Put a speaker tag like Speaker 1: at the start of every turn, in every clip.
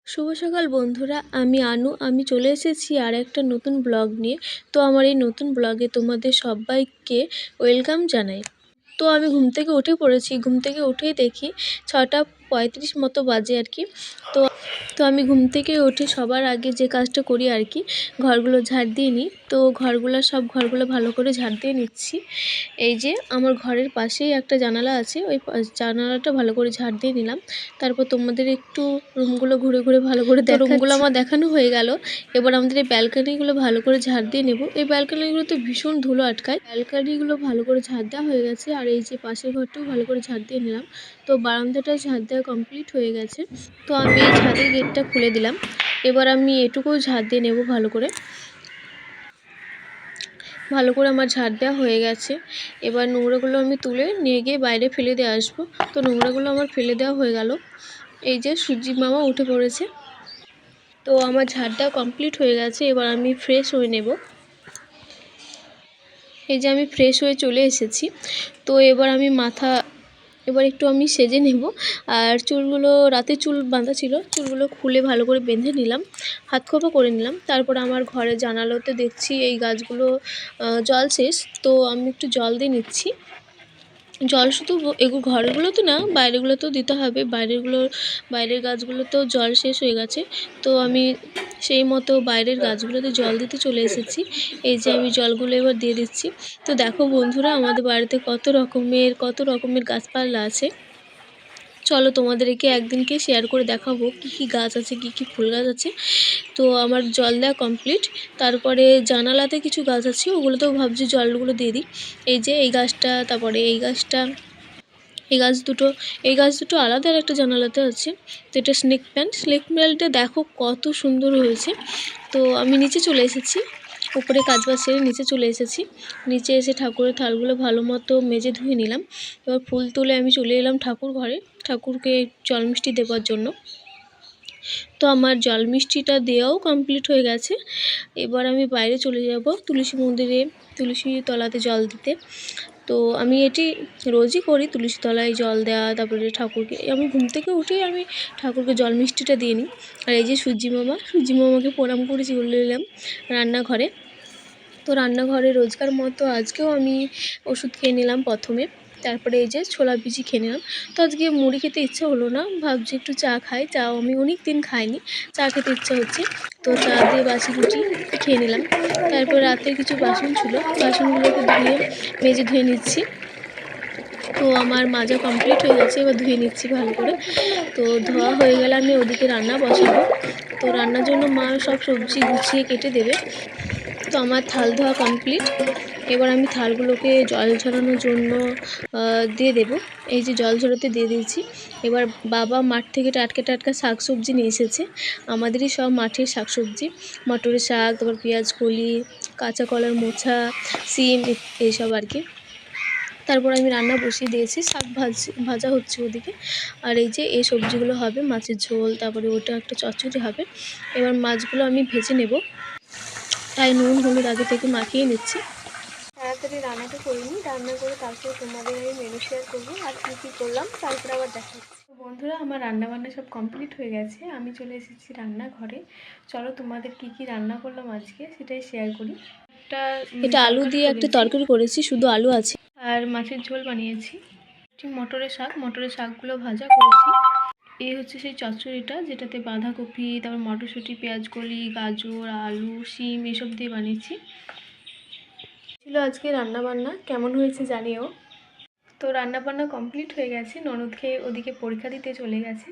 Speaker 1: শুভ সকাল বন্ধুরা, আমি আনু। আমি চলে এসেছি আর একটা নতুন ব্লগ নিয়ে। তো আমার এই নতুন ব্লগে তোমাদের সবাইকে ওয়েলকাম জানাই। তো আমি ঘুম থেকে উঠে পড়েছি। ঘুম থেকে উঠেই দেখি 6:35 মতো বাজে আর কি। তো তো আমি ঘুম থেকে উঠে সবার আগে যে কাজটা করি আর কি, ঘরগুলো ঝাড় দিয়ে নিই। তো সব ঘরগুলো ভালো করে ঝাড় দিয়ে নিচ্ছি। এই যে আমার ঘরের পাশেই একটা জানালা আছে, ওই জানালাটা ভালো করে ঝাড় দিয়ে নিলাম। তারপর তোমাদের একটু রুমগুলো ঘুরে ঘুরে ভালো করে রুমগুলো আমার দেখানো হয়ে গেল। এবার আমাদের এই ব্যালকানিগুলো ভালো করে ঝাড় দিয়ে নেব। এই ব্যালকানিগুলোতে ভীষণ ধুলো আটকায়। ব্যালকানিগুলো ভালো করে ঝাড় দেওয়া হয়ে গেছে, আর এই যে পাশের ঘরটাও ভালো করে ঝাড় দিয়ে নিলাম। তো বারান্দাটা ঝাড় দেওয়া কমপ্লিট হয়ে গেছে। তো আমি এই ছাদের গেটটা খুলে দিলাম। এবার আমি এটুকু ঝাড় দিয়ে নেব ভালো করে। আমার ঝাড় দেওয়া হয়ে গেছে। এবার নোংরাগুলো আমি তুলে নিয়ে গিয়ে বাইরে ফেলে দিয়ে আসবো। তো নোংরাগুলো আমার ফেলে দেওয়া হয়ে গেল। এই যে সূর্যি মামা উঠে পড়েছে। তো আমার ঝাড় দেওয়া কমপ্লিট হয়ে গেছে। এবার আমি ফ্রেশ হয়ে নেব। এই যে আমি ফ্রেশ হয়ে চলে এসেছি। তো এবার একটু আমি সেজে নেব। আর চুলগুলো, রাতে চুল বাঁধা ছিল, চুলগুলো খুলে ভালো করে বেঁধে নিলাম, হাত খোপা করে নিলাম। তারপর আমার ঘরে জানালাতে দেখছি এই গাছগুলো জল শেষ। তো আমি একটু জল দিয়ে নিচ্ছি। জল শুধু ঘরগুলোতে না, বাইরেগুলোতেও দিতে হবে। বাইরের গাছগুলোতেও জল শেষ হয়ে গেছে। তো আমি সেই মতো বাইরের গাছগুলোতে জল দিতে চলে এসেছি। এই যে আমি জলগুলো এবার দিয়ে দিচ্ছি। তো দেখো বন্ধুরা, আমাদের বাড়িতে কত রকমের গাছপালা আছে। চলো তোমাদেরকে একদিনকে শেয়ার করে দেখাবো কি কি গাছ আছে, কি কি ফুল গাছ আছে। তো আমার জল দেওয়া কমপ্লিট। তারপরে জানালাতে কিছু গাছ আছে, ওগুলোতেও ভাবছি জলগুলো দিয়ে দিই। এই যে এই গাছটা, তারপরে এই গাছটা, এই গাছ দুটো আলাদা আর একটা জানালাতে আছে। তো এটা স্নেক প্ল্যান্টটা দেখো কত সুন্দর হয়েছে। তো আমি নিচে চলে এসেছি, উপরে কাজবাজ সেরে নিচে চলে এসেছি। নিচে এসে ঠাকুরের থালগুলো ভালো মতো মেজে ধুয়ে নিলাম। এবার ফুল তুলে আমি চলে এলাম ঠাকুর ঘরে, ঠাকুরকে জল মিষ্টি দেওয়ার জন্য। তো আমার জল মিষ্টিটা দেওয়াও কমপ্লিট হয়ে গেছে। এবার আমি বাইরে চলে যাব তুলসী মন্দিরে, তুলসী তলাতে জল দিতে। তো আমি এটি রোজই করি, তুলসী তলায় জল দেওয়া। তারপরে ঠাকুরকে আমি ঘুম থেকে উঠেই আমি ঠাকুরকে জল মিষ্টিটা দিয়ে নিই। আর এই যে সূর্যি মামাকে প্রণাম করে চলে এলাম রান্নাঘরে। তো রান্নাঘরে রোজকার মতো আজকেও আমি ওষুধ খেয়ে নিলাম প্রথমে। তারপরে এই যে ছোলা ভিজি খেয়ে নিলাম। তো আজকে মুড়ি খেতে ইচ্ছা হলো না, ভাবছি একটু চা খাই। চাও আমি অনেক দিন খাইনি, চা খেতে ইচ্ছা হচ্ছে। তো চা দিয়ে বাসি রুটি খেয়ে নিলাম। তারপর রাতের কিছু বাসন ছিল, বাসনগুলোকে মেজে ধুয়ে নিচ্ছি। তো আমার মাজা কমপ্লিট হয়ে গেছে, এবার ধুয়ে নিচ্ছি ভালো করে। তো ধোয়া হয়ে গেলে আমি ওদিকে রান্না বসাবো। তো রান্নার জন্য মা সব সবজি গুছিয়ে কেটে দেবে। তো আমার থাল ধোয়া কমপ্লিট। এবার আমি থালগুলোকে জল ঝরানোর জন্য দিয়ে দেব। এই যে জল ঝরাতে দিয়ে দিয়েছি। এবার বাবা মাঠ থেকে টাটকা শাকসবজি নিয়ে এসেছে। আমাদেরই সব মাঠের শাকসবজি, মটরের শাক, তারপর পেঁয়াজ কলি, কাঁচা কলার মোচা, সিম, এইসব আর কি। তারপর আমি রান্না বসিয়ে দিয়েছি, শাক ভাজা হচ্ছে ওদিকে। আর এই যে এই সবজিগুলো হবে মাছের ঝোল, তারপরে ওটা একটা চচ্চড়ি হবে। এবার মাছগুলো আমি ভেজে নেব, তাই নুন হলুদ আগে থেকে মাখিয়ে নিচ্ছি। তাড়াতাড়ি রান্নাটা করে নিই, রান্না করে তারপরে তোমাদের আমি মেনু শেয়ার করবো আর কী করলাম, তারপরে আবার দেখাচ্ছি। বন্ধুরা, আমার রান্নাবান্না সব কমপ্লিট হয়ে গেছে। আমি চলে এসেছি রান্নাঘরে। চলো তোমাদের কি রান্না করলাম আজকে সেটাই শেয়ার করি। এটা আলু দিয়ে একটা তরকারি করেছি, শুধু আলু আছে। আর মাছের ঝোল বানিয়েছি। মটরের শাকগুলো ভাজা করেছি। এই হচ্ছে সেই চচ্চড়িটা, যেটাতে বাঁধাকপি, তারপর মটরশুঁটি, পেঁয়াজকলি, গাজর, আলু, শিম এসব দিয়ে বানিয়েছি। ছিল আজকে রান্নাবান্না, কেমন হয়েছে জানিও। তো রান্নাবান্না কমপ্লিট হয়ে গেছে, ননদ খেয়ে ওদিকে পরীক্ষা দিতে চলে গেছে।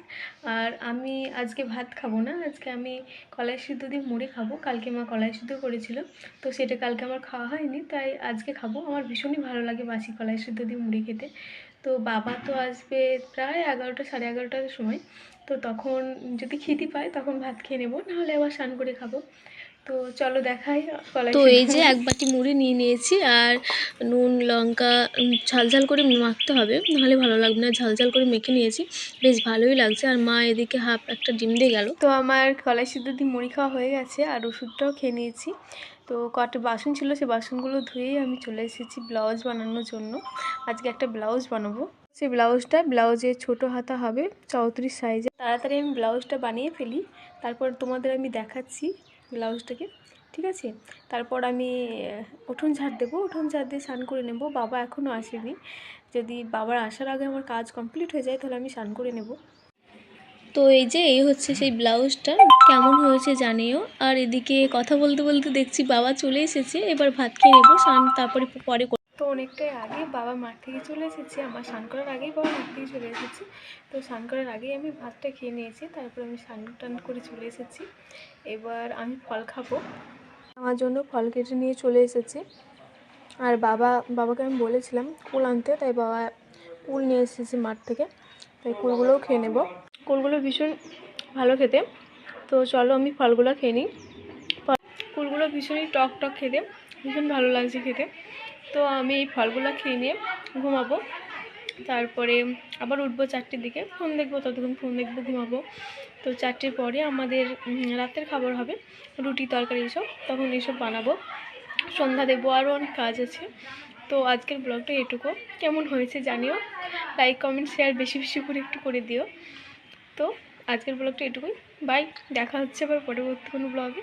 Speaker 1: আর আমি আজকে ভাত খাবো না, আজকে আমি কলাই সিদ্ধ দিয়ে মুড়ি খাবো। কালকে মা কলাই সিদ্ধ করেছিল, তো সেটা কালকে আমার খাওয়া হয়নি, তাই আজকে খাবো। আমার ভীষণই ভালো লাগে বাসি কলাই সিদ্ধ দিয়ে মুড়ি খেতে। তো বাবা তো আসবে প্রায় 11টা সাড়ে 11টার সময়। তো তখন যদি খিদে পায় তখন ভাত খেয়ে নেবো, নাহলে আবার স্নান করে খাবো। তো চলো দেখাই কলাই। তো এই যে এক বাটি মুড়ি নিয়ে নিয়েছি, আর নুন লঙ্কা ঝাল করে মাখতে হবে, নাহলে ভালো লাগবে না। ঝাল করে মেখে নিয়েছি, বেশ ভালোই লাগছে। আর মা এদিকে হাফ একটা ডিম দিয়ে গেল। তো আমার কলাই সিদ্ধ দিয়ে মুড়ি খাওয়া হয়ে গেছে, আর ওষুধটাও খেয়ে নিয়েছি। তো কটা বাসন ছিল, সেই বাসনগুলো ধুয়েই আমি চলে এসেছি ব্লাউজ বানানোর জন্য। আজকে একটা ব্লাউজ বানাবো। সেই ব্লাউজে ছোটো হাতা হবে 34 সাইজে। তাড়াতাড়ি আমি ব্লাউজটা বানিয়ে ফেলি, তারপর তোমাদের আমি দেখাচ্ছি ব্লাউজটাকে, ঠিক আছে। তারপর আমি উঠোন ঝাড় দেবো, উঠোন ঝাড় দিয়ে স্নান করে নেব। বাবা এখনও আসেনি, যদি বাবার আসার আগে আমার কাজ কমপ্লিট হয়ে যায় তাহলে আমি স্নান করে নেব। তো এই হচ্ছে সেই ব্লাউজটা, কেমন হয়েছে জানিও। আর এদিকে কথা বলতে বলতে দেখছি বাবা চলে এসেছে, এবার ভাত খেয়ে নেবো, স্নান তারপরে পরে। তো অনেকটাই আগে বাবা মাঠ থেকে চলে এসেছে, আমার স্নান করার আগেই বাবা মাঠ থেকে চলে এসেছে। তো স্নান করার আগেই আমি ভাতটা খেয়ে নিয়েছি, তারপর আমি স্নান টান করে চলে এসেছি। এবার আমি ফল খাবো, আমার জন্য ফল কেটে নিয়ে চলে এসেছে। আর বাবাকে আমি বলেছিলাম কুল আনতে, তাই বাবা কুল নিয়ে এসেছে মাঠ থেকে, তাই কুলগুলোও খেয়ে নেব। কুলগুলো ভীষণ ভালো খেতে, তো চলো আমি ফলগুলো খেয়ে নিই। কুলগুলো ভীষণই টক টক খেতে, ভীষণ ভালো লাগছে খেতে। তো আমি এই ফলগুলো খেয়ে নিয়ে ঘুমাবো, তারপরে আবার উঠবো 4টের দিকে, ফোন দেখবো, ততক্ষণ ফোন দেখবো, ঘুমাবো। তো 4টের পরে আমাদের রাতের খাবার হবে রুটি তরকারি এসব, তখন এসব বানাবো, সন্ধ্যা দেবো, আরও অনেক কাজ আছে। তো আজকের ব্লগটা এটুকু, কেমন হয়েছে জানিও, লাইক কমেন্ট শেয়ার বেশি বেশি করে একটু করে দিও। তো আজকের ব্লগটা এটুকুই, বাই, দেখা হচ্ছে আবার পরবর্তী কোনো ব্লগে।